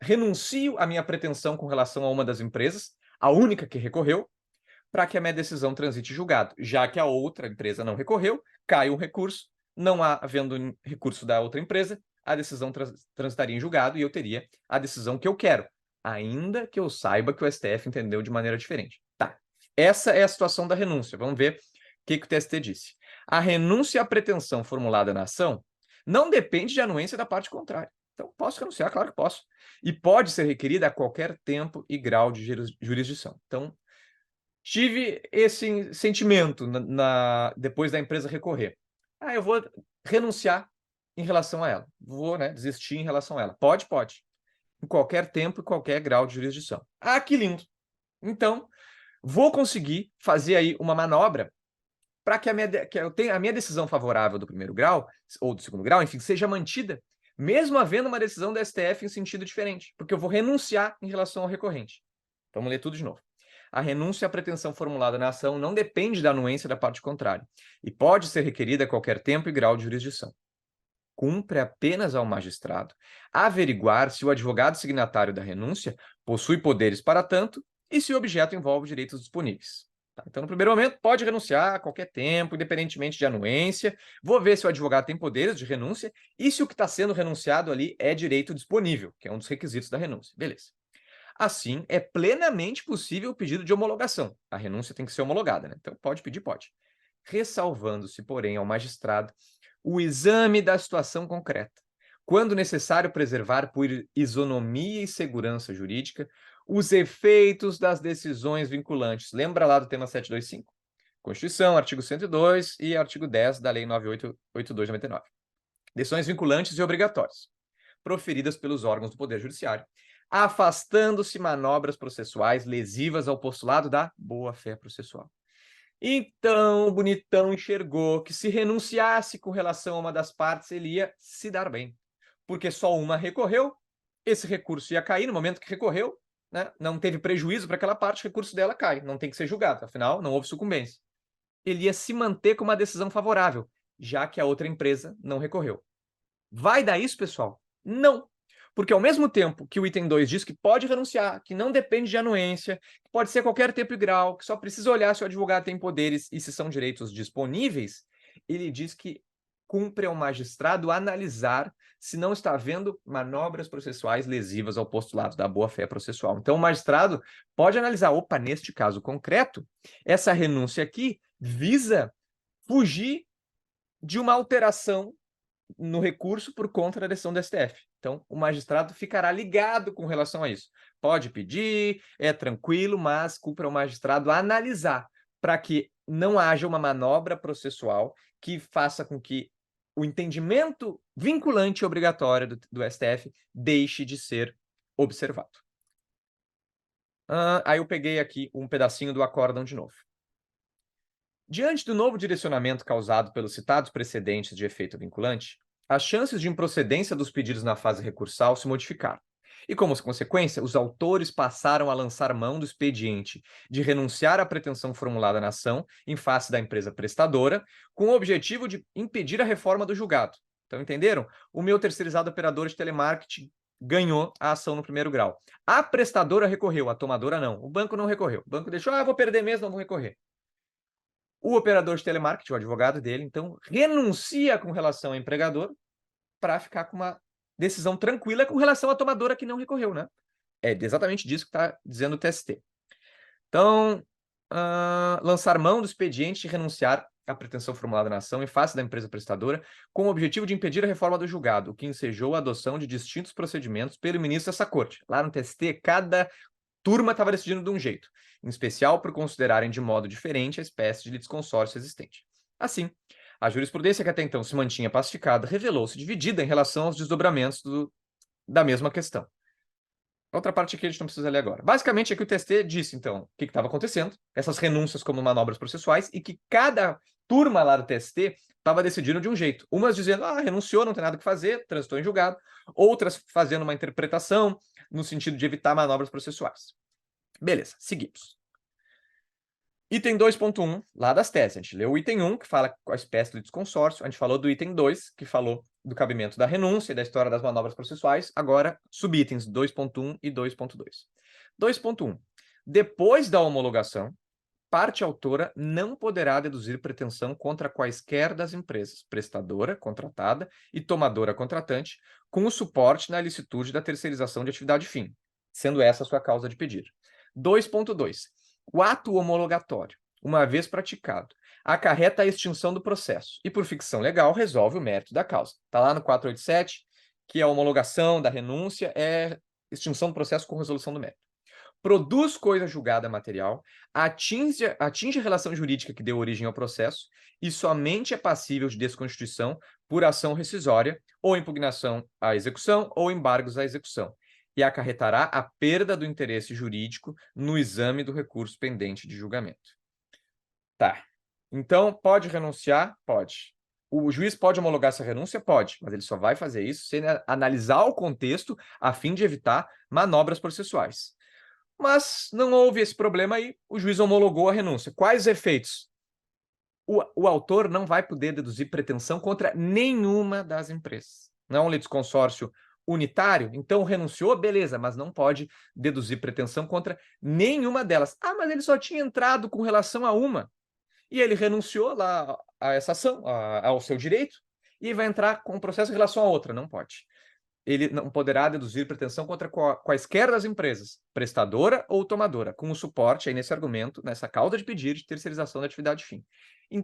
renuncio à minha pretensão com relação a uma das empresas, a única que recorreu, para que a minha decisão transite julgado. Já que a outra empresa não recorreu, cai um recurso, não havendo recurso da outra empresa, a decisão transitaria em julgado e eu teria a decisão que eu quero, ainda que eu saiba que o STF entendeu de maneira diferente. Tá, essa é a situação da renúncia. Vamos ver o que o TST disse. A renúncia à pretensão formulada na ação não depende de anuência da parte contrária. Então, posso renunciar? Claro que posso. E pode ser requerida a qualquer tempo e grau de jurisdição. Então, tive esse sentimento depois da empresa recorrer. Eu vou renunciar em relação a ela. Vou, desistir em relação a ela. Pode. Em qualquer tempo e qualquer grau de jurisdição. Que lindo! Então, vou conseguir fazer aí uma manobra para que a minha decisão favorável do primeiro grau, ou do segundo grau, enfim, seja mantida, mesmo havendo uma decisão do STF em sentido diferente, porque eu vou renunciar em relação ao recorrente. Vamos ler tudo de novo. A renúncia à pretensão formulada na ação não depende da anuência da parte contrária e pode ser requerida a qualquer tempo e grau de jurisdição. Cumpre apenas ao magistrado averiguar se o advogado signatário da renúncia possui poderes para tanto e se o objeto envolve direitos disponíveis. Então, no primeiro momento, pode renunciar a qualquer tempo, independentemente de anuência. Vou ver se o advogado tem poderes de renúncia e se o que está sendo renunciado ali é direito disponível, que é um dos requisitos da renúncia. Beleza. Assim, é plenamente possível o pedido de homologação. A renúncia tem que ser homologada, Então, pode pedir, pode. Ressalvando-se, porém, ao magistrado o exame da situação concreta, quando necessário preservar por isonomia e segurança jurídica os efeitos das decisões vinculantes. Lembra lá do tema 725? Constituição, artigo 102 e artigo 10 da Lei 9882 de 99. Decisões vinculantes e obrigatórias, proferidas pelos órgãos do Poder Judiciário, afastando-se manobras processuais lesivas ao postulado da boa-fé processual. Então, o bonitão enxergou que se renunciasse com relação a uma das partes, ele ia se dar bem. Porque só uma recorreu, esse recurso ia cair no momento que recorreu, não teve prejuízo para aquela parte, o recurso dela cai, não tem que ser julgado, afinal, não houve sucumbência. Ele ia se manter com uma decisão favorável, já que a outra empresa não recorreu. Vai dar isso, pessoal? Não. Porque ao mesmo tempo que o item 2 diz que pode renunciar, que não depende de anuência, que pode ser qualquer tempo e grau, que só precisa olhar se o advogado tem poderes e se são direitos disponíveis, ele diz que cumpre ao magistrado analisar se não está havendo manobras processuais lesivas ao postulado da boa-fé processual. Então, o magistrado pode analisar, opa, neste caso concreto, essa renúncia aqui visa fugir de uma alteração no recurso por conta da decisão do STF. Então, o magistrado ficará ligado com relação a isso. Pode pedir, é tranquilo, mas cumpre ao magistrado analisar para que não haja uma manobra processual que faça com que o entendimento vinculante e obrigatório do STF deixe de ser observado. Aí eu peguei aqui um pedacinho do acórdão de novo. Diante do novo direcionamento causado pelos citados precedentes de efeito vinculante, as chances de improcedência dos pedidos na fase recursal se modificaram. E, como consequência, os autores passaram a lançar mão do expediente de renunciar à pretensão formulada na ação em face da empresa prestadora, com o objetivo de impedir a reforma do julgado. Então, entenderam? O meu terceirizado operador de telemarketing ganhou a ação no primeiro grau. A prestadora recorreu, a tomadora não. O banco não recorreu. O banco deixou, vou perder mesmo, não vou recorrer. O operador de telemarketing, o advogado dele, então, renuncia com relação ao empregador para ficar com uma decisão tranquila com relação à tomadora que não recorreu, É exatamente disso que está dizendo o TST. Então, lançar mão do expediente e renunciar à pretensão formulada na ação em face da empresa prestadora com o objetivo de impedir a reforma do julgado, o que ensejou a adoção de distintos procedimentos pelo ministro dessa corte. Lá no TST, cada turma estava decidindo de um jeito, em especial por considerarem de modo diferente a espécie de litisconsórcio existente. Assim, a jurisprudência que até então se mantinha pacificada revelou-se dividida em relação aos desdobramentos da mesma questão. Outra parte aqui a gente não precisa ler agora. Basicamente, aqui o TST disse, então, o que estava acontecendo, essas renúncias como manobras processuais, e que cada turma lá do TST estava decidindo de um jeito. Umas dizendo, renunciou, não tem nada que fazer, transitou em julgado. Outras fazendo uma interpretação no sentido de evitar manobras processuais. Beleza, seguimos. Item 2.1, lá das teses. A gente leu o item 1, que fala com a espécie do desconsórcio. A gente falou do item 2, que falou do cabimento da renúncia e da história das manobras processuais. Agora, subitens 2.1 e 2.2. 2.1. Depois da homologação, parte autora não poderá deduzir pretensão contra quaisquer das empresas, prestadora, contratada e tomadora contratante, com o suporte na ilicitude da terceirização de atividade fim, sendo essa a sua causa de pedir. 2.2. O ato homologatório, uma vez praticado, acarreta a extinção do processo e, por ficção legal, resolve o mérito da causa. Está lá no 487, que a homologação da renúncia é extinção do processo com resolução do mérito. Produz coisa julgada material, atinge a relação jurídica que deu origem ao processo e somente é passível de desconstituição por ação rescisória ou impugnação à execução ou embargos à execução, e acarretará a perda do interesse jurídico no exame do recurso pendente de julgamento. Tá. Então, pode renunciar? Pode. O juiz pode homologar essa renúncia? Pode, mas ele só vai fazer isso sem analisar o contexto a fim de evitar manobras processuais. Mas não houve esse problema aí, o juiz homologou a renúncia. Quais efeitos? O autor não vai poder deduzir pretensão contra nenhuma das empresas. Não é um litisconsórcio unitário, então renunciou, beleza, mas não pode deduzir pretensão contra nenhuma delas. Ah, mas ele só tinha entrado com relação a uma. E ele renunciou lá a essa ação, ao seu direito, e vai entrar com um processo em relação a outra. Não pode. Ele não poderá deduzir pretensão contra quaisquer das empresas, prestadora ou tomadora, com o suporte aí nesse argumento, nessa causa de pedir de terceirização da atividade fim.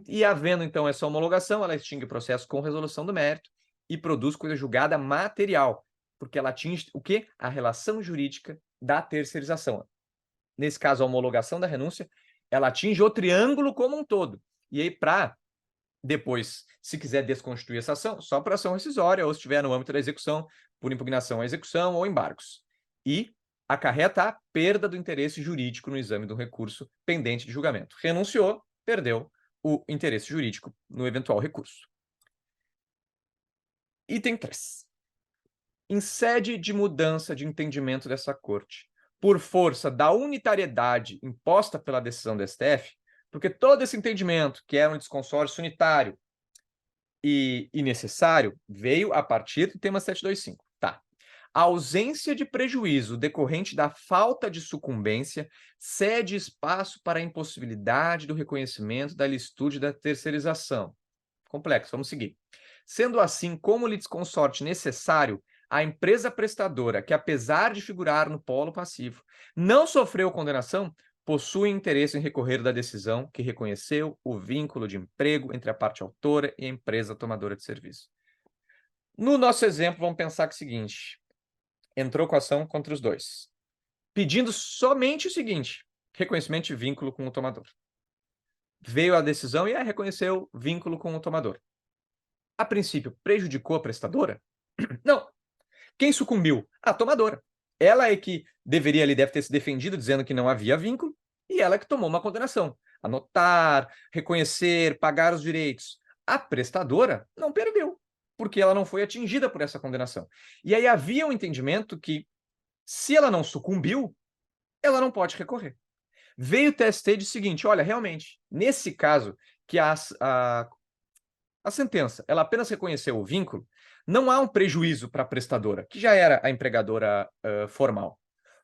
E havendo, então, essa homologação, ela extingue o processo com resolução do mérito e produz coisa julgada material, porque ela atinge o quê? A relação jurídica da terceirização. Nesse caso, a homologação da renúncia, ela atinge o triângulo como um todo. E aí, para depois, se quiser desconstituir essa ação, só por ação rescisória, ou se estiver no âmbito da execução, por impugnação à execução ou embargos. E acarreta a perda do interesse jurídico no exame do recurso pendente de julgamento. Renunciou, perdeu o interesse jurídico no eventual recurso. Item 3. Em sede de mudança de entendimento dessa Corte, por força da unitariedade imposta pela decisão do STF, porque todo esse entendimento, que era um desconsórcio unitário e necessário, veio a partir do tema 725. Tá. A ausência de prejuízo decorrente da falta de sucumbência cede espaço para a impossibilidade do reconhecimento da licitude da terceirização. Complexo, vamos seguir. Sendo assim, como litisconsorte necessário, a empresa prestadora, que apesar de figurar no polo passivo, não sofreu condenação, possui interesse em recorrer da decisão que reconheceu o vínculo de emprego entre a parte autora e a empresa tomadora de serviço. No nosso exemplo, vamos pensar que é o seguinte: entrou com a ação contra os dois, pedindo somente o seguinte: reconhecimento de vínculo com o tomador. Veio a decisão e reconheceu vínculo com o tomador. A princípio, prejudicou a prestadora? Não. Quem sucumbiu? A tomadora. Ela é que deve ter se defendido dizendo que não havia vínculo, e ela é que tomou uma condenação. Anotar, reconhecer, pagar os direitos. A prestadora não perdeu, porque ela não foi atingida por essa condenação. E aí havia um entendimento que, se ela não sucumbiu, ela não pode recorrer. Veio o TST e disse o seguinte: olha, realmente, nesse caso, que a sentença ela apenas reconheceu o vínculo, não há um prejuízo para a prestadora, que já era a empregadora formal.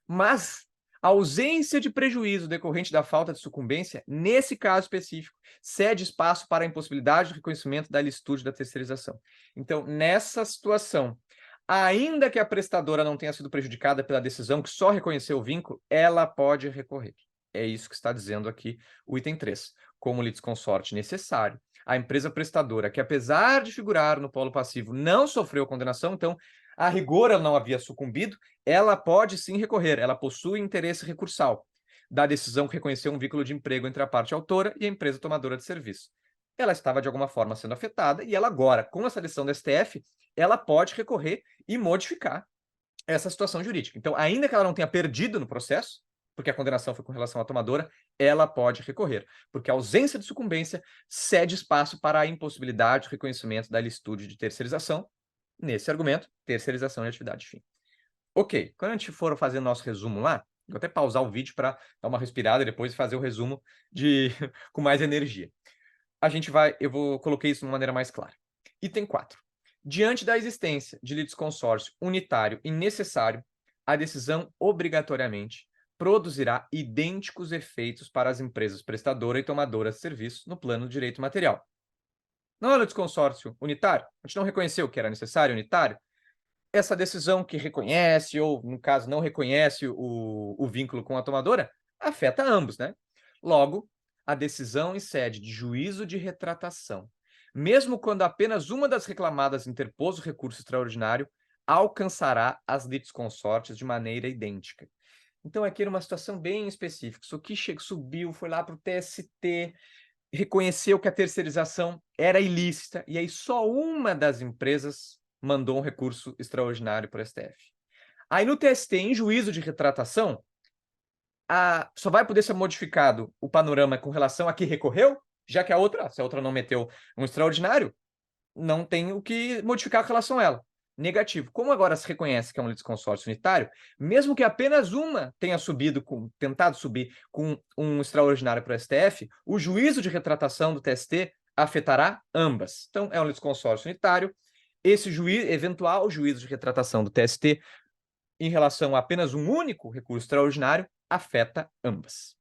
Mas a ausência de prejuízo decorrente da falta de sucumbência, nesse caso específico, cede espaço para a impossibilidade do reconhecimento da licitude da terceirização. Então, nessa situação, ainda que a prestadora não tenha sido prejudicada pela decisão que só reconheceu o vínculo, ela pode recorrer. É isso que está dizendo aqui o item 3. Como litisconsorte necessário, a empresa prestadora, que apesar de figurar no polo passivo, não sofreu condenação, então, a rigor ela não havia sucumbido, ela pode sim recorrer, ela possui interesse recursal da decisão que reconheceu um vínculo de emprego entre a parte autora e a empresa tomadora de serviço. Ela estava, de alguma forma, sendo afetada, e ela agora, com essa decisão do STF, ela pode recorrer e modificar essa situação jurídica. Então, ainda que ela não tenha perdido no processo, porque a condenação foi com relação à tomadora, ela pode recorrer, porque a ausência de sucumbência cede espaço para a impossibilidade de reconhecimento da licitude de terceirização, nesse argumento, terceirização de atividade fim. Ok, quando a gente for fazer o nosso resumo lá, vou até pausar o vídeo para dar uma respirada e depois fazer o resumo com mais energia. Coloquei isso de uma maneira mais clara. Item 4. Diante da existência de litisconsórcio unitário e necessário, a decisão obrigatoriamente produzirá idênticos efeitos para as empresas prestadoras e tomadoras de serviço no plano do direito material. Não é litisconsórcio unitário? A gente não reconheceu que era necessário unitário? Essa decisão que reconhece, ou, no caso, não reconhece o vínculo com a tomadora, afeta ambos, né? Logo, a decisão em sede de juízo de retratação, mesmo quando apenas uma das reclamadas interpôs o recurso extraordinário, alcançará as litisconsortes de maneira idêntica. Então, aqui era uma situação bem específica. Isso aqui subiu, foi lá para o TST, reconheceu que a terceirização era ilícita, e aí só uma das empresas mandou um recurso extraordinário para o STF. Aí no TST, em juízo de retratação, só vai poder ser modificado o panorama com relação a que recorreu, já que se a outra não meteu um extraordinário, não tem o que modificar com relação a ela. Negativo. Como agora se reconhece que é um litisconsórcio unitário, mesmo que apenas uma tenha tentado subir com um extraordinário para o STF, o juízo de retratação do TST afetará ambas. Então, é um litisconsórcio unitário. Esse eventual juízo de retratação do TST em relação a apenas um único recurso extraordinário afeta ambas.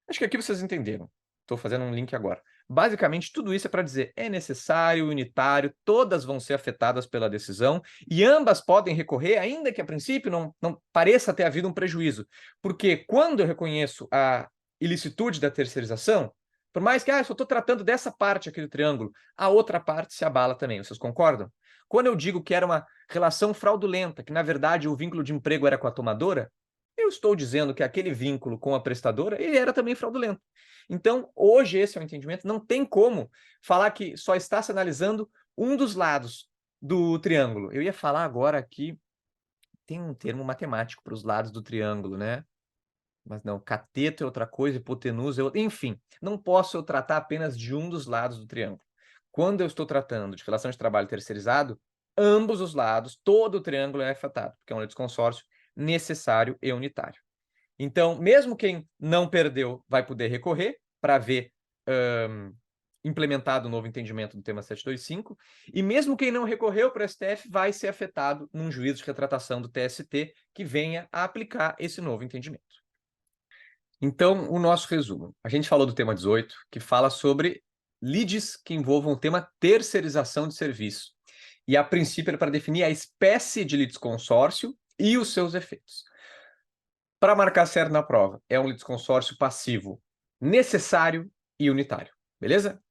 Acho que aqui vocês entenderam. Estou fazendo um link agora. Basicamente, tudo isso é para dizer é necessário, unitário, todas vão ser afetadas pela decisão e ambas podem recorrer, ainda que a princípio não pareça ter havido um prejuízo. Porque quando eu reconheço a ilicitude da terceirização, por mais que só estou tratando dessa parte aqui do triângulo, a outra parte se abala também. Vocês concordam? Quando eu digo que era uma relação fraudulenta, que na verdade o vínculo de emprego era com a tomadora, eu estou dizendo que aquele vínculo com a prestadora, ele era também fraudulento. Então, hoje esse é o entendimento, não tem como falar que só está se analisando um dos lados do triângulo. Eu ia falar agora aqui, tem um termo matemático para os lados do triângulo, né? Mas não, cateto é outra coisa, hipotenusa é outra. Enfim, não posso eu tratar apenas de um dos lados do triângulo. Quando eu estou tratando de relação de trabalho terceirizado, ambos os lados, todo o triângulo é afetado, porque é um litisconsórcio necessário e unitário. Então, mesmo quem não perdeu vai poder recorrer para ver implementado o novo entendimento do tema 725, e mesmo quem não recorreu para o STF vai ser afetado num juízo de retratação do TST que venha a aplicar esse novo entendimento. Então, o nosso resumo. A gente falou do tema 18, que fala sobre lides que envolvam o tema terceirização de serviço. E, a princípio, é para definir a espécie de litisconsórcio e os seus efeitos. Para marcar certo na prova, é um litisconsórcio passivo necessário e unitário. Beleza?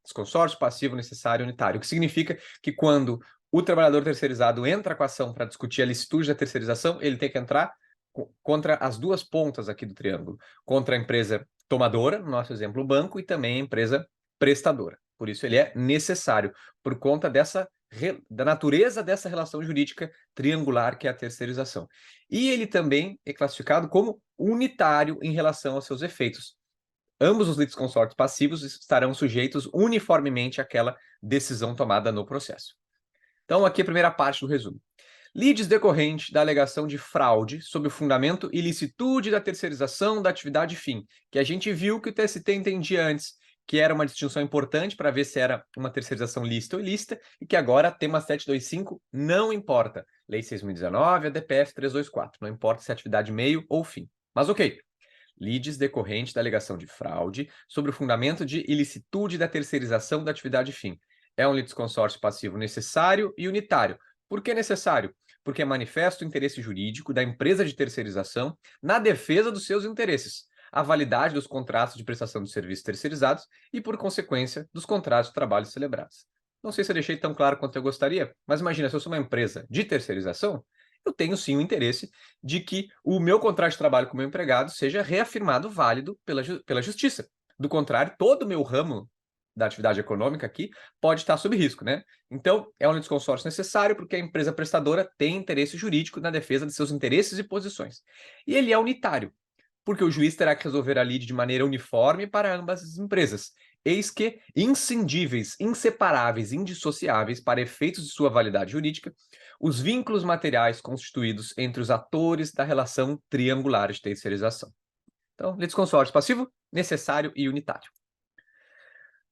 Litisconsórcio passivo necessário e unitário. O que significa que quando o trabalhador terceirizado entra com a ação para discutir a licitude da terceirização, ele tem que entrar contra as duas pontas aqui do triângulo. Contra a empresa tomadora, no nosso exemplo, o banco, e também a empresa prestadora. Por isso ele é necessário, por conta da natureza dessa relação jurídica triangular que é a terceirização. E ele também é classificado como unitário em relação aos seus efeitos. Ambos os litisconsórcios passivos estarão sujeitos uniformemente àquela decisão tomada no processo. Então, aqui a primeira parte do resumo. Lides decorrente da alegação de fraude sob o fundamento ilicitude da terceirização da atividade fim, que a gente viu que o TST entendia antes, que era uma distinção importante para ver se era uma terceirização lícita ou ilícita, e que agora, tema 725, não importa. Lei 6.019, a DPF 324, não importa se é atividade meio ou fim. Mas ok. Lides decorrente da alegação de fraude sobre o fundamento de ilicitude da terceirização da atividade fim. É um litisconsórcio passivo necessário e unitário. Por que necessário? Porque é manifesto o interesse jurídico da empresa de terceirização na defesa dos seus interesses, a validade dos contratos de prestação de serviços terceirizados e, por consequência, dos contratos de trabalho celebrados. Não sei se eu deixei tão claro quanto eu gostaria, mas imagina, se eu sou uma empresa de terceirização, eu tenho sim o interesse de que o meu contrato de trabalho com o meu empregado seja reafirmado válido pela justiça. Do contrário, todo o meu ramo da atividade econômica aqui pode estar sob risco, né? Então, é um litisconsórcio necessário porque a empresa prestadora tem interesse jurídico na defesa de seus interesses e posições. E ele é unitário, porque o juiz terá que resolver a lide de maneira uniforme para ambas as empresas. Eis que, inscindíveis, inseparáveis, indissociáveis para efeitos de sua validade jurídica, os vínculos materiais constituídos entre os atores da relação triangular de terceirização. Então, litisconsórcio passivo, necessário e unitário.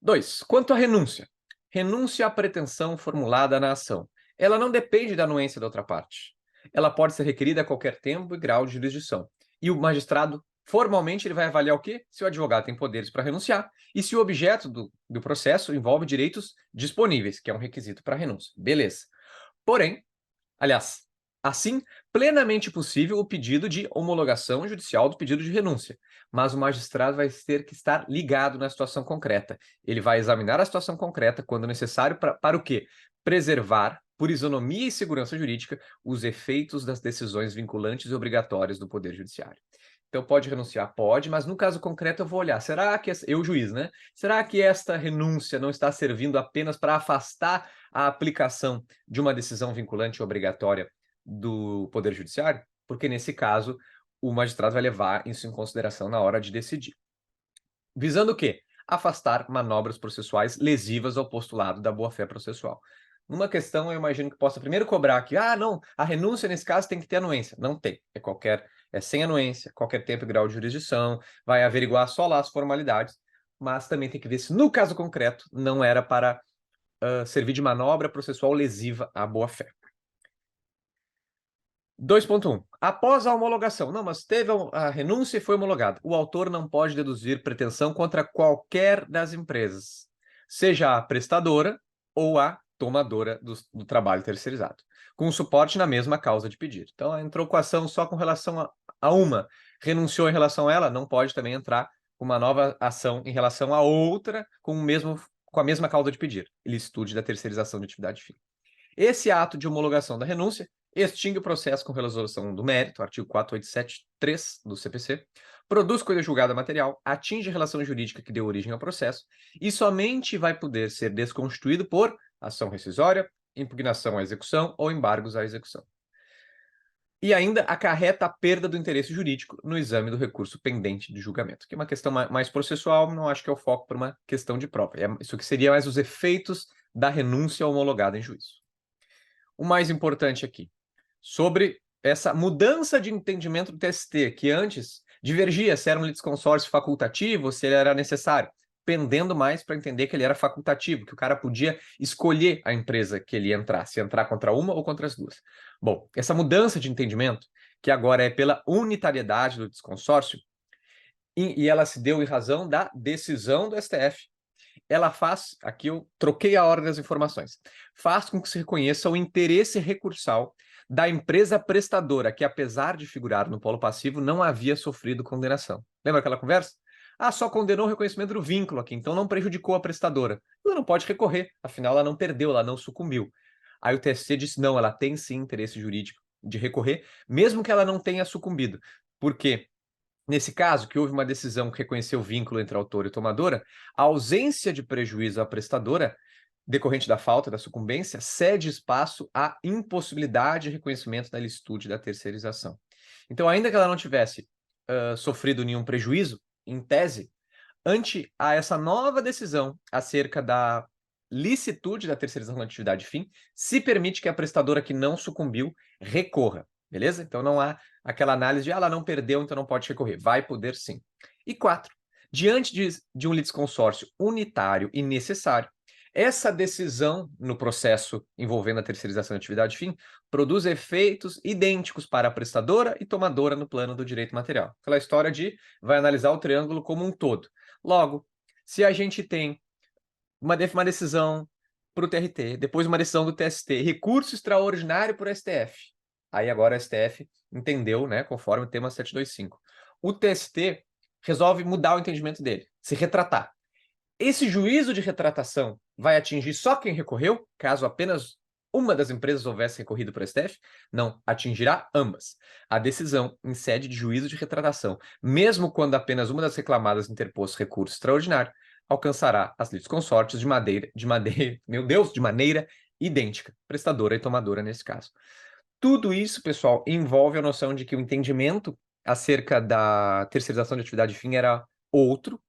2. Quanto à renúncia. Renúncia à pretensão formulada na ação. Ela não depende da anuência da outra parte. Ela pode ser requerida a qualquer tempo e grau de jurisdição. E o magistrado, formalmente, ele vai avaliar o quê? Se o advogado tem poderes para renunciar e se o objeto do processo envolve direitos disponíveis, que é um requisito para renúncia. Beleza. Porém, aliás, Assim, plenamente possível o pedido de homologação judicial do pedido de renúncia, mas o magistrado vai ter que estar ligado na situação concreta. Ele vai examinar a situação concreta quando necessário para o quê? Preservar, por isonomia e segurança jurídica, os efeitos das decisões vinculantes e obrigatórias do Poder Judiciário. Então, pode renunciar? Pode, mas no caso concreto eu vou olhar. Será que, eu juiz, né? Será que esta renúncia não está servindo apenas para afastar a aplicação de uma decisão vinculante e obrigatória do Poder Judiciário? Porque, nesse caso, o magistrado vai levar isso em consideração na hora de decidir. Visando o quê? Afastar manobras processuais lesivas ao postulado da boa-fé processual. Numa questão, eu imagino que possa primeiro cobrar que, não, a renúncia nesse caso tem que ter anuência. Não tem, é sem anuência, qualquer tempo e grau de jurisdição, vai averiguar só lá as formalidades, mas também tem que ver se no caso concreto não era para servir de manobra processual lesiva à boa-fé. 2.1. Após a homologação. Não, mas teve a renúncia e foi homologada. O autor não pode deduzir pretensão contra qualquer das empresas, seja a prestadora ou a tomadora do trabalho terceirizado, com suporte na mesma causa de pedir. Então, entrou com a ação só com relação a uma, renunciou em relação a ela, não pode também entrar com uma nova ação em relação a outra com a mesma causa de pedir, ilicitude da terceirização de atividade fim. Esse ato de homologação da renúncia extingue o processo com resolução do mérito, artigo 487.3 do CPC, produz coisa julgada material, atinge a relação jurídica que deu origem ao processo e somente vai poder ser desconstituído por ação rescisória, impugnação à execução ou embargos à execução. E ainda acarreta a perda do interesse jurídico no exame do recurso pendente de julgamento, que é uma questão mais processual, não acho que é o foco para uma questão de prova. Isso que seria mais os efeitos da renúncia homologada em juízo. O mais importante aqui, sobre essa mudança de entendimento do TST, que antes divergia se era um litisconsórcio facultativo ou se ele era necessário, pendendo mais para entender que ele era facultativo, que o cara podia escolher a empresa que ele ia entrar, se entrar contra uma ou contra as duas. Bom, essa mudança de entendimento, que agora é pela unitariedade do litisconsórcio, e ela se deu em razão da decisão do STF, ela faz, aqui eu troquei a ordem das informações, faz com que se reconheça o interesse recursal da empresa prestadora, que apesar de figurar no polo passivo, não havia sofrido condenação. Lembra aquela conversa? Só condenou o reconhecimento do vínculo aqui, então não prejudicou a prestadora. Ela não pode recorrer, afinal ela não perdeu, ela não sucumbiu. Aí o TST disse, não, ela tem sim interesse jurídico de recorrer, mesmo que ela não tenha sucumbido. Por quê? Nesse caso, que houve uma decisão que reconheceu o vínculo entre autor e tomadora, a ausência de prejuízo à prestadora, decorrente da falta da sucumbência, cede espaço à impossibilidade de reconhecimento da ilicitude da terceirização. Então, ainda que ela não tivesse sofrido nenhum prejuízo, em tese, ante a essa nova decisão acerca da licitude da terceirização da atividade fim, se permite que a prestadora que não sucumbiu recorra. Beleza? Então não há aquela análise de ela não perdeu, então não pode recorrer. Vai poder sim. E 4. Diante de um litisconsórcio unitário e necessário, essa decisão no processo envolvendo a terceirização da atividade fim produz efeitos idênticos para a prestadora e tomadora no plano do direito material. Aquela história de vai analisar o triângulo como um todo. Logo, se a gente tem uma decisão para o TRT, depois uma decisão do TST, recurso extraordinário para o STF, aí agora o STF entendeu, né, conforme o tema 725. O TST resolve mudar o entendimento dele, se retratar. Esse juízo de retratação vai atingir só quem recorreu, caso apenas uma das empresas houvesse recorrido para o STF? Não, atingirá ambas. A decisão em sede de juízo de retratação, mesmo quando apenas uma das reclamadas interpôs recurso extraordinário, alcançará as litisconsortes de maneira idêntica, prestadora e tomadora nesse caso. Tudo isso, pessoal, envolve a noção de que o entendimento acerca da terceirização de atividade fim era outro,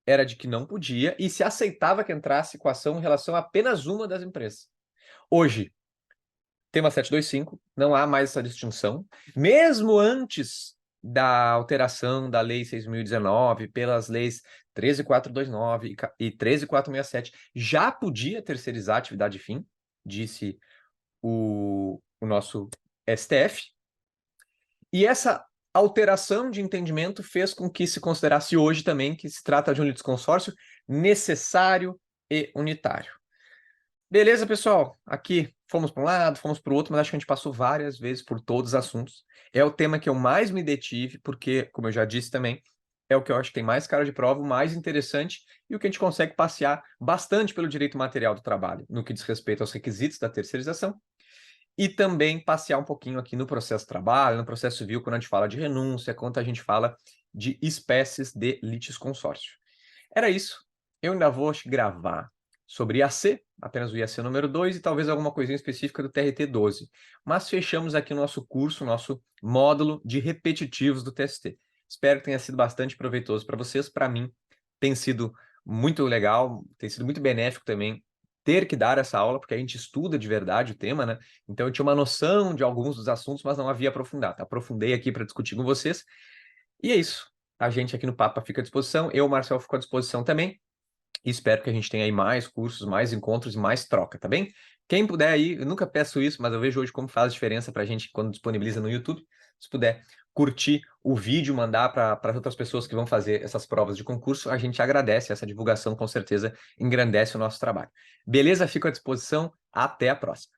era de que não podia e se aceitava que entrasse com ação em relação a apenas uma das empresas. Hoje, tema 725, não há mais essa distinção, mesmo antes da alteração da Lei 6.019, pelas leis 13.429 e 13.467, já podia terceirizar a atividade fim, disse o nosso STF, e essa alteração de entendimento fez com que se considerasse hoje também que se trata de um litisconsórcio necessário e unitário. Beleza, pessoal? Aqui fomos para um lado, fomos para o outro, mas acho que a gente passou várias vezes por todos os assuntos. É o tema que eu mais me detive, porque, como eu já disse também, é o que eu acho que tem mais cara de prova, o mais interessante e o que a gente consegue passear bastante pelo direito material do trabalho, no que diz respeito aos requisitos da terceirização, e também passear um pouquinho aqui no processo de trabalho, no processo civil, quando a gente fala de renúncia, quando a gente fala de espécies de litisconsórcio. Era isso. Eu ainda vou gravar sobre IAC, apenas o IAC número 2, e talvez alguma coisinha específica do TRT 12. Mas fechamos aqui o nosso curso, nosso módulo de repetitivos do TST. Espero que tenha sido bastante proveitoso para vocês. Para mim, tem sido muito legal, tem sido muito benéfico também ter que dar essa aula, porque a gente estuda de verdade o tema, né? Então eu tinha uma noção de alguns dos assuntos, mas não havia aprofundado. Aprofundei aqui para discutir com vocês. E é isso. A gente aqui no Papa fica à disposição. Eu, Marcel, fico à disposição também. E espero que a gente tenha aí mais cursos, mais encontros e mais troca, tá bem? Quem puder aí, eu nunca peço isso, mas eu vejo hoje como faz diferença para a gente quando disponibiliza no YouTube. Se puder curtir o vídeo, mandar para outras pessoas que vão fazer essas provas de concurso, a gente agradece. Essa divulgação, com certeza, engrandece o nosso trabalho. Beleza? Fico à disposição. Até a próxima.